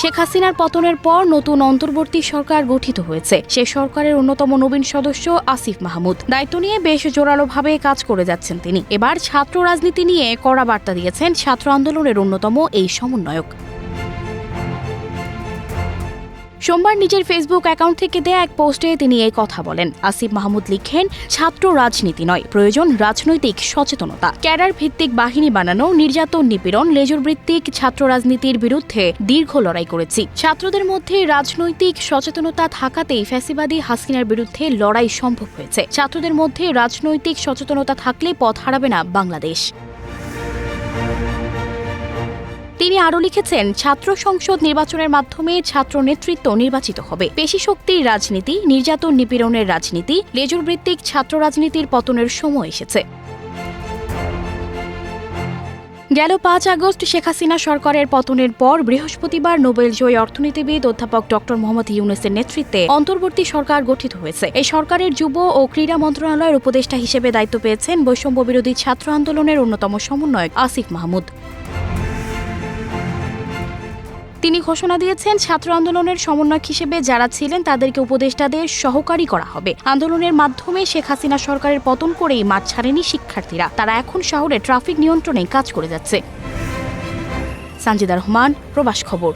শেখ হাসিনার পতনের পর নতুন অন্তর্বর্তী সরকার গঠিত হয়েছে। সে সরকারের অন্যতম নবীন সদস্য আসিফ মাহমুদ দায়িত্ব নিয়ে বেশ জোরালোভাবে কাজ করে যাচ্ছেন তিনি। এবার ছাত্র রাজনীতি নিয়ে কড়া বার্তা দিয়েছেন ছাত্র আন্দোলনের অন্যতম এই সমন্বয়ক। সোমবার নিজের ফেসবুক অ্যাকাউন্ট থেকে দেয়া এক পোস্টে তিনি এই কথা বলেন। আসিফ মাহমুদ লিখেন, ছাত্র রাজনীতি নয়, প্রয়োজন রাজনৈতিক সচেতনতা। ক্যাডার ভিত্তিক বাহিনী বানানো, নির্যাতন নিপীড়ন, লেজুর ভিত্তিক ছাত্র রাজনীতির বিরুদ্ধে দীর্ঘ লড়াই করেছি। ছাত্রদের মধ্যে রাজনৈতিক সচেতনতা থাকাতেই ফ্যাসিবাদী হাসিনার বিরুদ্ধে লড়াই সম্ভব হয়েছে। ছাত্রদের মধ্যে রাজনৈতিক সচেতনতা থাকলে পথ হারাবে না বাংলাদেশ। তিনি আরও লিখেছেন, ছাত্র সংসদ নির্বাচনের মাধ্যমে ছাত্র নেতৃত্ব নির্বাচিত হবে। পেশি শক্তির রাজনীতি, নির্যাতন নিপীড়নের রাজনীতি, লেজুর ভিত্তিক ছাত্র রাজনীতির পতনের সময় এসেছে। গেল ৫ আগস্ট শেখ হাসিনা সরকারের পতনের পর বৃহস্পতিবার নোবেলজয়ী অর্থনীতিবিদ অধ্যাপক ড. মোহাম্মদ ইউনূসের নেতৃত্বে অন্তর্বর্তী সরকার গঠিত হয়েছে। এই সরকারের যুব ও ক্রীড়া মন্ত্রণালয়ের উপদেষ্টা হিসেবে দায়িত্ব পেয়েছেন বৈষম্য বিরোধী ছাত্র আন্দোলনের অন্যতম সমন্বয়ক আসিফ মাহমুদ। তিনি ঘোষণা দিয়েছেন, ছাত্র আন্দোলনের সমন্বয়ক হিসেবে যারা ছিলেন তাদেরকে উপদেষ্টাদের সহকারী করা হবে। আন্দোলনের মাধ্যমে শেখ হাসিনা সরকারের পতন করেই মাঠ ছাড়েনি শিক্ষার্থীরা। তারা এখন শহরে ট্রাফিক নিয়ন্ত্রণে কাজ করে যাচ্ছে। সানজিদা রহমান, প্রবাস খবর।